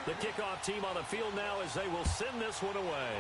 The kickoff team on the field now as they will send this one away.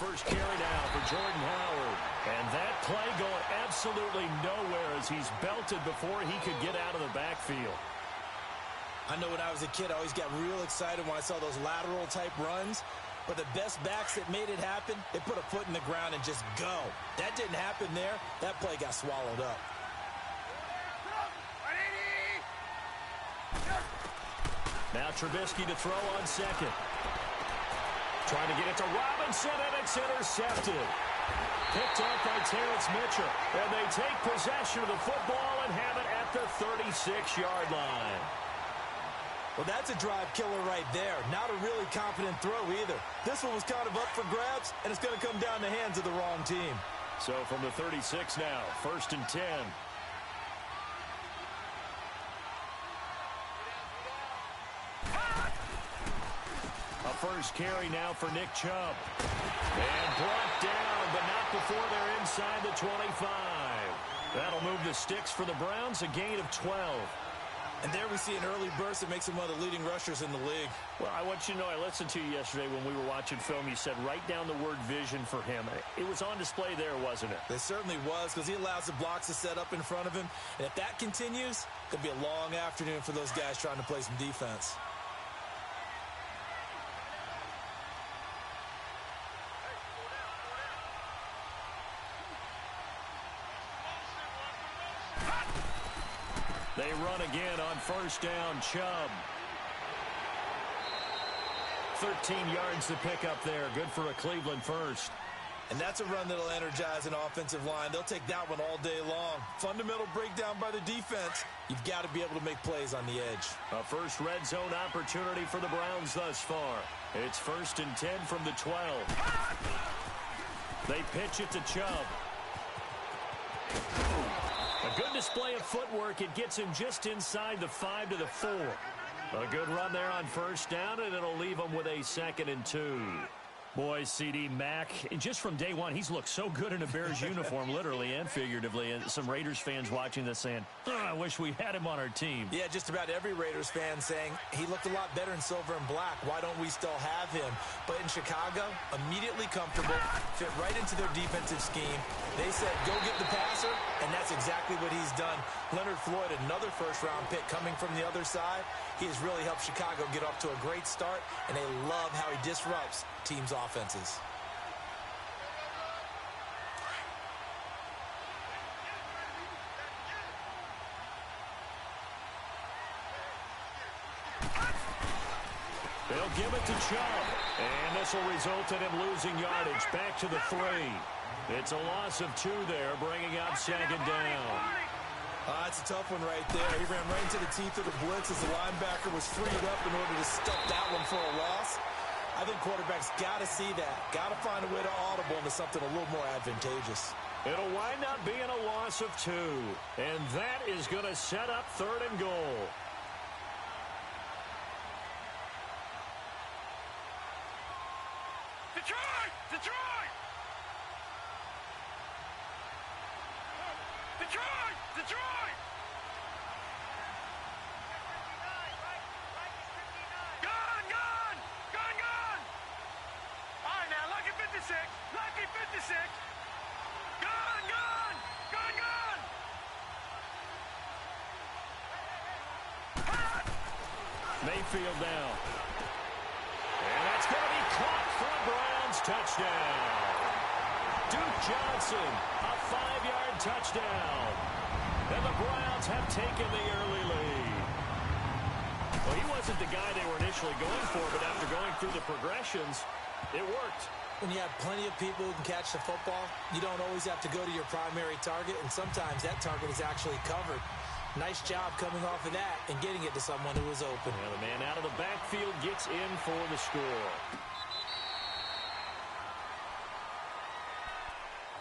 First carry now for Jordan Howard. And that play going absolutely nowhere as he's belted before he could get out of the backfield. I know when I was a kid, I always got real excited when I saw those lateral-type runs. But the best backs that made it happen, they put a foot in the ground and just go. That didn't happen there. That play got swallowed up. Now Trubisky to throw on second. Trying to get it to Robinson, and it's intercepted. Picked up by Terrence Mitchell. And they take possession of the football and have it at the 36-yard line. Well, that's a drive killer right there. Not a really confident throw either. This one was kind of up for grabs, and it's going to come down the hands of the wrong team. So from the 36 now, 1st and 10. First carry now for Nick Chubb. And brought down, but not before they're inside the 25. That'll move the sticks for the Browns, a gain of 12. And there we see an early burst that makes him one of the leading rushers in the league. Well, I want you to know, I listened to you yesterday when we were watching film. You said write down the word vision for him. It was on display there, wasn't it? It certainly was, because he allows the blocks to set up in front of him. And if that continues, it'll be a long afternoon for those guys trying to play some defense. They run again on first down. Chubb. 13 yards to pick up there. Good for a Cleveland first. And that's a run that'll energize an offensive line. They'll take that one all day long. Fundamental breakdown by the defense. You've got to be able to make plays on the edge. A first red zone opportunity for the Browns thus far. It's 1st and 10 from the 12. They pitch it to Chubb. A good display of footwork. It gets him just inside the 5 to the 4. A good run there on first down, and it'll leave him with a 2nd and 2. Boy, C.D. Mack, just from day one, he's looked so good in a Bears uniform, literally and figuratively. And some Raiders fans watching this saying, oh, I wish we had him on our team. Yeah, just about every Raiders fan saying he looked a lot better in silver and black. Why don't we still have him? But in Chicago, immediately comfortable, fit right into their defensive scheme. They said, go get the passer, and that's exactly what he's done. Leonard Floyd, another first-round pick coming from the other side. He has really helped Chicago get off to a great start, and they love how he disrupts teams' offenses. They'll give it to Chubb, and this will result in him losing yardage back to the 3. It's a loss of 2 there, bringing up 2nd down. It's a tough one right there. He ran right into the teeth of the blitz as the linebacker was freed up in order to stuff that one for a loss. I think quarterbacks got to see that. Got to find a way to audible into something a little more advantageous. It'll wind up being a loss of 2. And that is going to set up 3rd and goal. Detroit! Detroit! Detroit! Detroit! Gone! Gone! Gone! Gone! All right, now, lucky 56. Lucky 56. Gone! Gone! Gone! Gone! Mayfield now. And that's going to be caught for a Browns touchdown. Duke Johnson, a 5-yard touchdown. And the Browns have taken the early lead. Well, he wasn't the guy they were initially going for, but after going through the progressions, it worked. when you have plenty of people who can catch the football, you don't always have to go to your primary target, and sometimes that target is actually covered. Nice job coming off of that and getting it to someone who was open. Yeah, the man out of the backfield gets in for the score.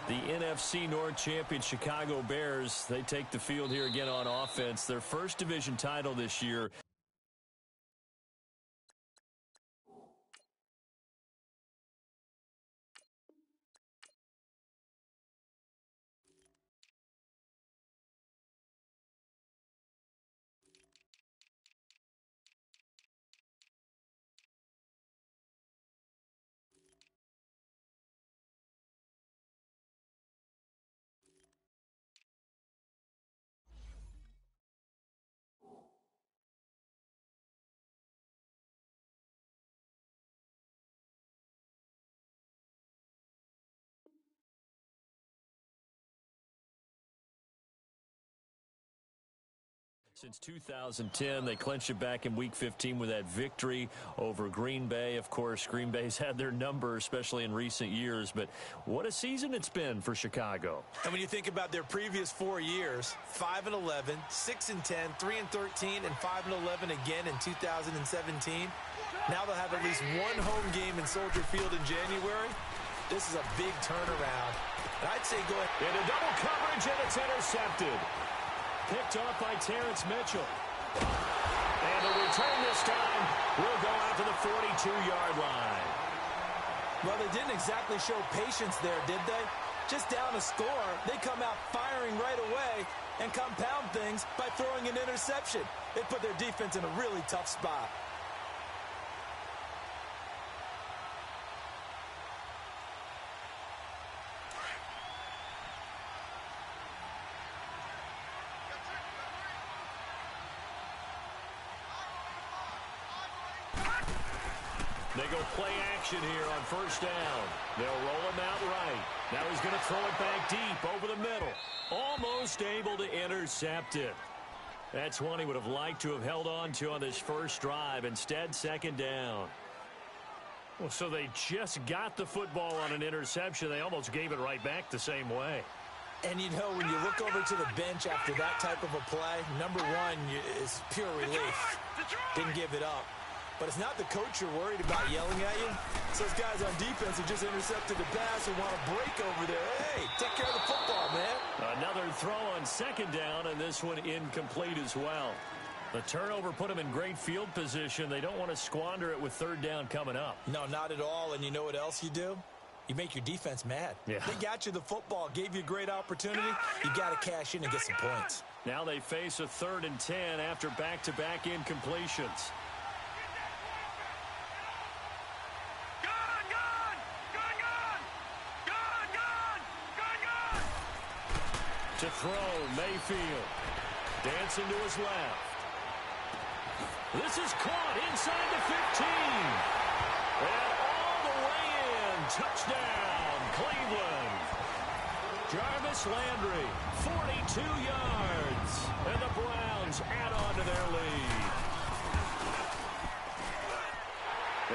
The NFC North champion Chicago Bears, they take the field here again on offense. Their first division title this year. Since 2010, they clinched it back in Week 15 with that victory over Green Bay. Of course, Green Bay's had their number, especially in recent years. But what a season it's been for Chicago. And when you think about their previous 4 years, 5-11, 6-10, 3-13, and 5-11 again in 2017. Now they'll have at least one home game in Soldier Field in January. This is a big turnaround. And I'd say go ahead. Into double coverage, and it's intercepted. Picked off by Terrence Mitchell. And the return this time will go out to the 42-yard line. Well, they didn't exactly show patience there, did they? Just down a score, they come out firing right away and compound things by throwing an interception. They put their defense in a really tough spot. They go play action here on first down. They'll roll him out right. Now he's going to throw it back deep over the middle. Almost able to intercept it. That's one he would have liked to have held on to on this first drive. Instead, second down. Well, so they just got the football on an interception. They almost gave it right back the same way. And, you know, when you look over to the bench after that type of a play, number one is pure relief. Didn't give it up. But it's not the coach you're worried about yelling at you. It's those guys on defense who just intercepted the pass and want to break over there. Hey, take care of the football, man. Another throw on second down, and this one incomplete as well. The turnover put them in great field position. They don't want to squander it with third down coming up. No, not at all. And you know what else you do? You make your defense mad. Yeah. They got you the football, gave you a great opportunity. You got to cash in and get some points. Now they face a 3rd and 10 after back-to-back incompletions. To throw, Mayfield. Dancing to his left. This is caught inside the 15. And all the way in. Touchdown, Cleveland. Jarvis Landry, 42 yards. And the Browns add on to their lead.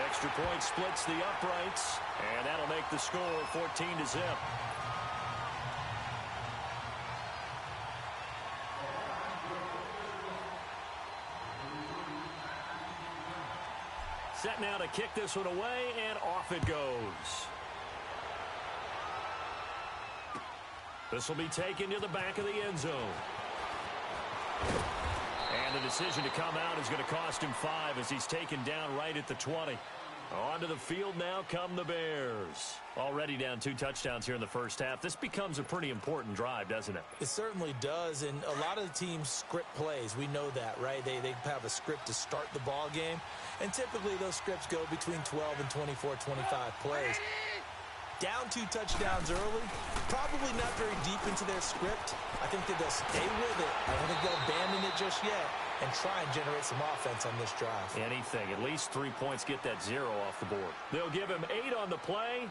Extra point splits the uprights. And that'll make the score 14-0. Set now to kick this one away, and off it goes. This will be taken to the back of the end zone. And the decision to come out is going to cost him 5 as he's taken down right at the 20. Onto the field now come the Bears. Already down 2 touchdowns here in the first half. This becomes a pretty important drive, doesn't it? It certainly does, and a lot of the teams script plays. We know that, right? They have a script to start the ball game, and typically those scripts go between 12 and 24, 25 plays. Down 2 touchdowns early, probably not very deep into their script. I think that they'll stay with it. I don't think they'll abandon it just yet and try and generate some offense on this drive. Anything. At least 3 points, get that 0 off the board. They'll give him 8 on the play,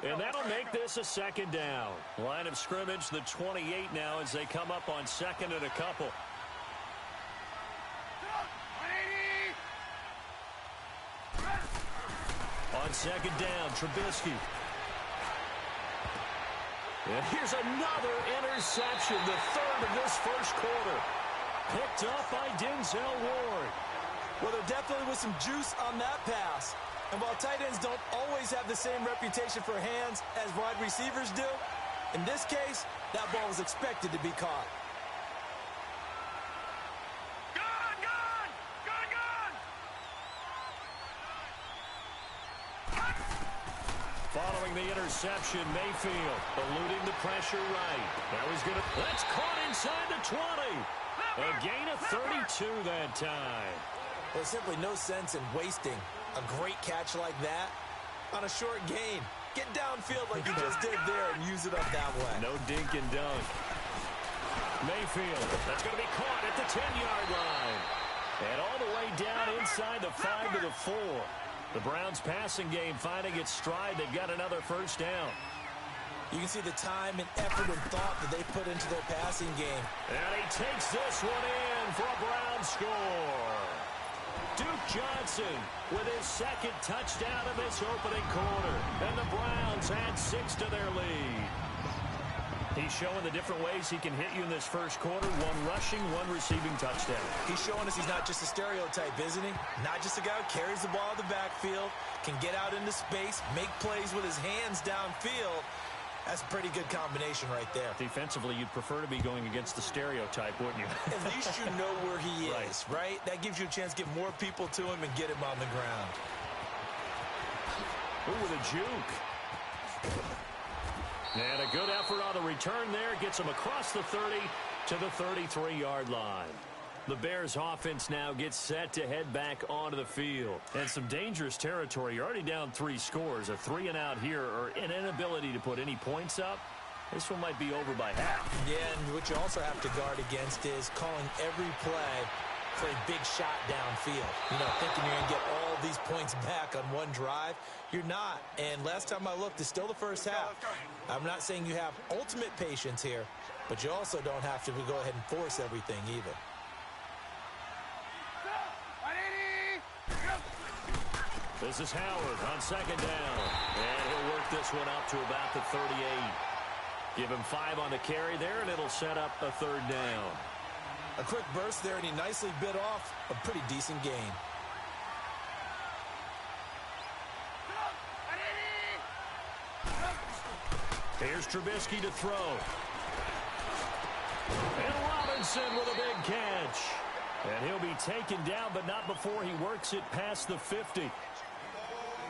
and that'll make this a second down. Line of scrimmage, the 28 now as they come up on 2nd and a couple. On 2nd down, Trubisky And here's another interception, the third of this first quarter. Picked up by Denzel Ward. Well, there definitely was some juice on that pass. And while tight ends don't always have the same reputation for hands as wide receivers do, in this case, that ball was expected to be caught. Gone, gone! Gone, gone! Following the interception, Mayfield eluding the pressure right. Now he's going to... That's caught inside the 20. A gain of 32 that time. There's simply no sense in wasting a great catch like that on a short gain. Get downfield like you just did there and use it up that way. No dink and dunk. Mayfield, that's going to be caught at the 10-yard line. And all the way down inside the 5 to the 4. The Browns passing game finding its stride. They've got another first down. You can see the time and effort and thought that they put into their passing game. And he takes this one in for a Browns score. Duke Johnson with his second touchdown in this opening quarter. And the Browns add 6 to their lead. He's showing the different ways he can hit you in this first quarter. One rushing, one receiving touchdown. He's showing us he's not just a stereotype, isn't he? Not just a guy who carries the ball in the backfield, can get out into space, make plays with his hands downfield. That's a pretty good combination right there. Defensively, you'd prefer to be going against the stereotype, wouldn't you? At least you know where he is, right? That gives you a chance to get more people to him and get him on the ground. Ooh, with a juke. And a good effort on the return there. Gets him across the 30 to the 33-yard line. The Bears offense now gets set to head back onto the field. And some dangerous territory. You're already down 3 scores. A 3-and-out here or an inability to put any points up. This one might be over by half. Yeah, and what you also have to guard against is calling every play for a big shot downfield. You know, thinking you're going to get all these points back on one drive. You're not. And last time I looked, it's still the first half. I'm not saying you have ultimate patience here, but you also don't have to go ahead and force everything either. This is Howard on second down. And he'll work this one up to about the 38. Give him 5 on the carry there, and it'll set up a third down. A quick burst there, and he nicely bit off a pretty decent gain. Here's Trubisky to throw. And Robinson with a big catch. And he'll be taken down, but not before he works it past the 50.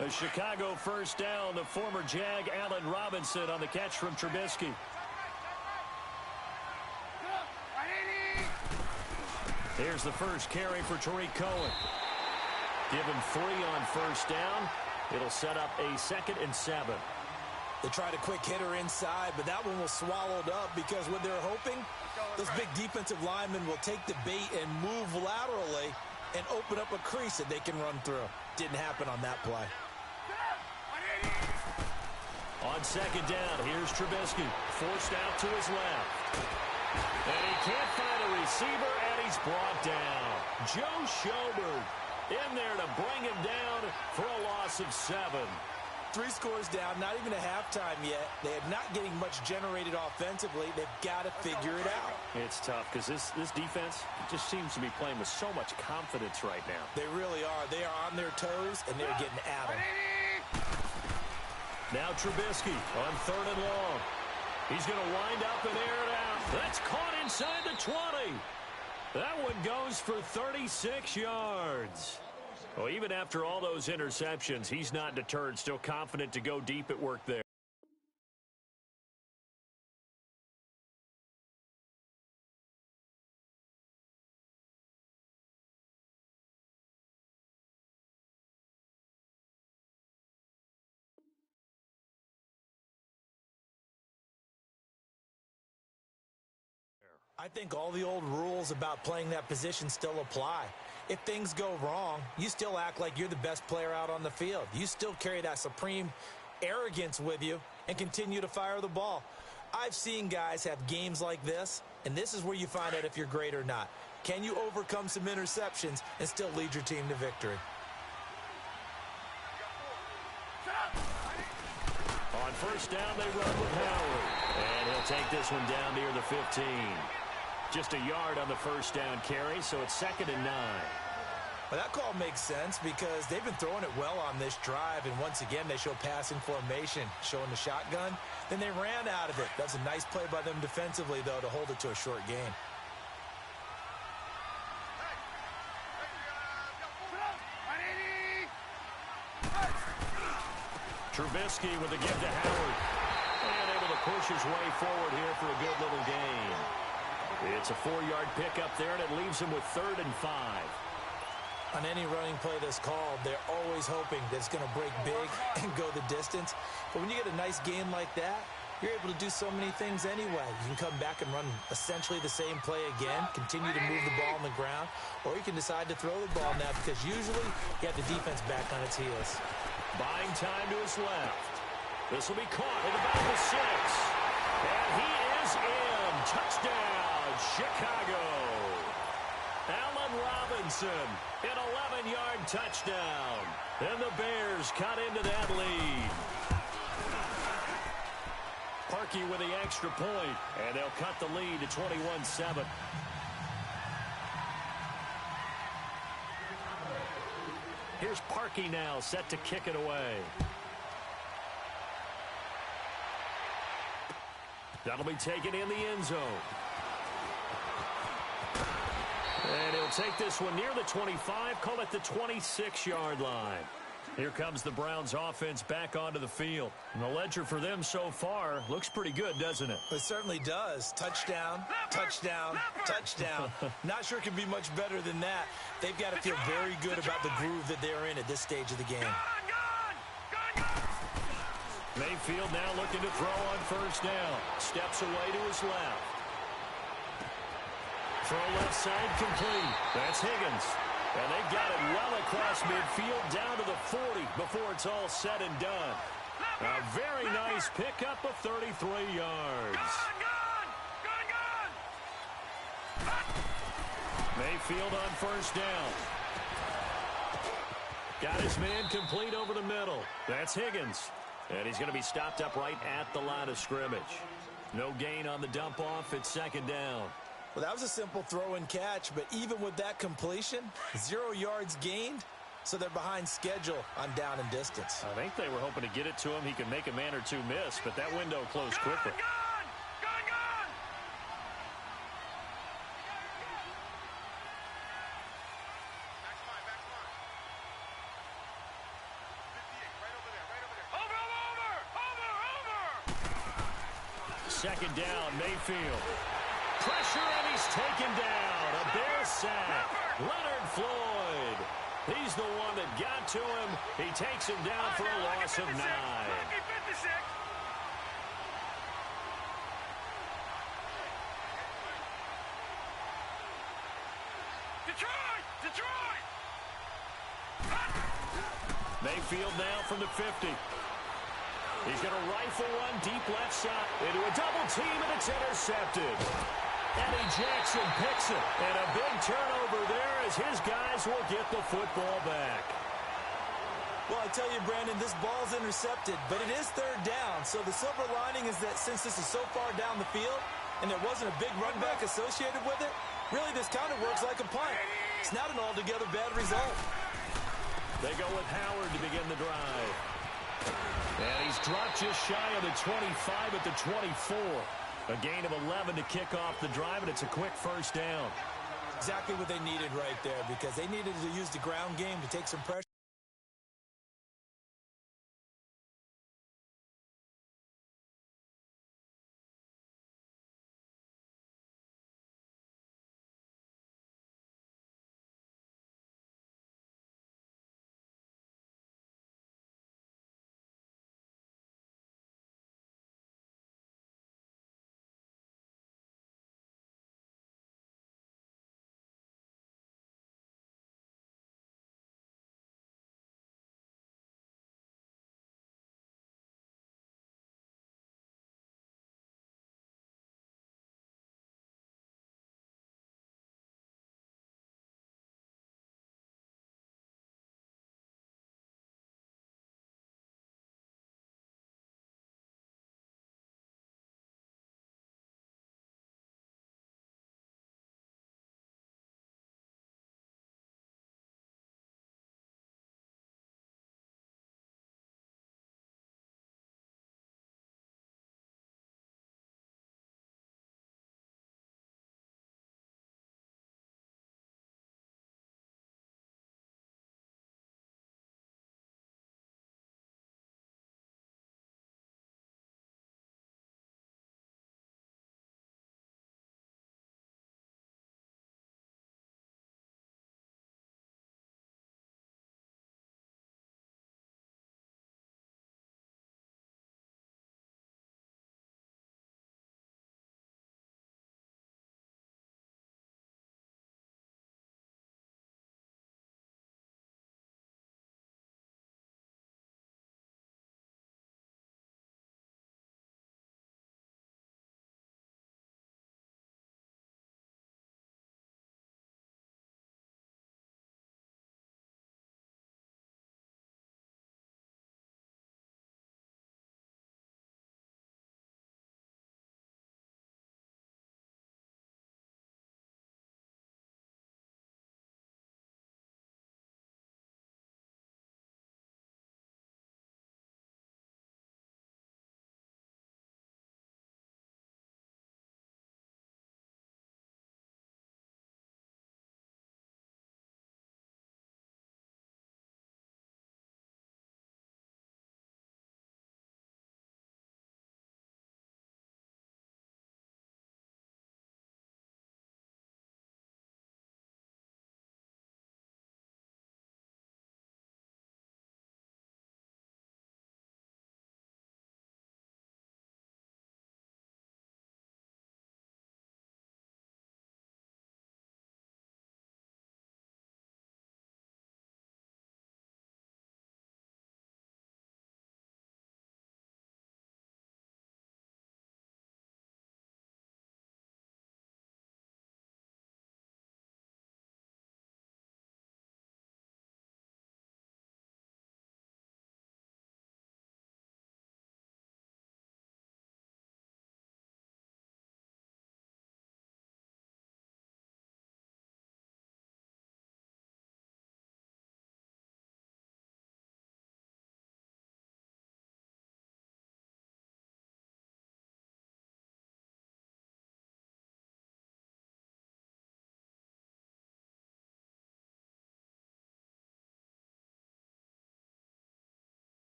A Chicago first down, the former Jag Allen Robinson on the catch from Trubisky. Here's the first carry for Tariq Cohen. Give him 3 on first down. It'll set up a 2nd and 7. They tried a quick hitter inside, but that one was swallowed up because what they're hoping, those big defensive linemen will take the bait and move laterally and open up a crease that they can run through. Didn't happen on that play. On second down, here's Trubisky. Forced out to his left. And he can't find a receiver, and he's brought down. Joe Schobert in there to bring him down for a loss of 7. 3 scores down, not even a halftime yet. They are not getting much generated offensively. They've got to figure it out. It's tough because this defense just seems to be playing with so much confidence right now. They really are. They are on their toes, and they're getting at them. Now Trubisky on 3rd and long. He's going to wind up and air it out. That's caught inside the 20. That one goes for 36 yards. Well, even after all those interceptions, he's not deterred, still confident to go deep at work there. I think all the old rules about playing that position still apply. If things go wrong, you still act like you're the best player out on the field. You still carry that supreme arrogance with you and continue to fire the ball. I've seen guys have games like this, and this is where you find out if you're great or not. Can you overcome some interceptions and still lead your team to victory? On first down, they run with Howard. And he'll take this one down near the 15. Just a yard on the first down carry, so it's 2nd and 9. Well, that call makes sense because they've been throwing it well on this drive, and once again, they show passing formation, showing the shotgun. Then they ran out of it. That's a nice play by them defensively, though, to hold it to a short gain. Trubisky with the give to Howard. And able to push his way forward here for a good little gain. It's a 4-yard pickup there, and it leaves him with 3rd and 5. On any running play that's called, they're always hoping that it's going to break big and go the distance. But when you get a nice gain like that, you're able to do so many things anyway. You can come back and run essentially the same play again, continue to move the ball on the ground, or you can decide to throw the ball now because usually you have the defense back on its heels. Buying time to his left. This will be caught at about the 6. And he is in. Touchdown, Chicago. Allen Robinson, an 11-yard touchdown. And the Bears cut into that lead. Parkey with the extra point, and they'll cut the lead to 21-7. Here's Parkey now, set to kick it away. That'll be taken in the end zone. And he'll take this one near the 25, call it the 26-yard line. Here comes the Browns offense back onto the field. And the ledger for them so far looks pretty good, doesn't it? It certainly does. Touchdown, touchdown, touchdown. Not sure it can be much better than that. They've got to feel very good about the groove that they're in at this stage of the game. Mayfield now looking to throw on first down. Steps away to his left. Throw left side complete. That's Higgins. And they've got it well across midfield down to the 40 before it's all said and done. A very nice pickup of 33 yards. Mayfield on first down. Got his man complete over the middle. That's Higgins. And he's going to be stopped up right at the line of scrimmage. No gain on the dump off. It's 2nd down. Well, that was a simple throw and catch, but even with that completion, 0 yards gained, so they're behind schedule on down and distance. I think they were hoping to get it to him. He could make a man or two miss, but that window closed quickly. Second down, Mayfield. Pressure, and he's taken down. A Bear sack. Leonard Floyd. He's the one that got to him. He takes him down for a loss of 9. Detroit! Mayfield now from the 50. He's going to rifle one deep left side into a double team, and it's intercepted. Eddie Jackson picks it, and a big turnover there as his guys will get the football back. Well, I tell you, Brandon, this ball's intercepted, but it is 3rd down. So the silver lining is that since this is so far down the field and there wasn't a big run back associated with it, really this kind of works like a punt. It's not an altogether bad result. They go with Howard to begin the drive. And he's dropped just shy of the 25 at the 24. A gain of 11 to kick off the drive, and it's a quick first down. Exactly what they needed right there because they needed to use the ground game to take some pressure.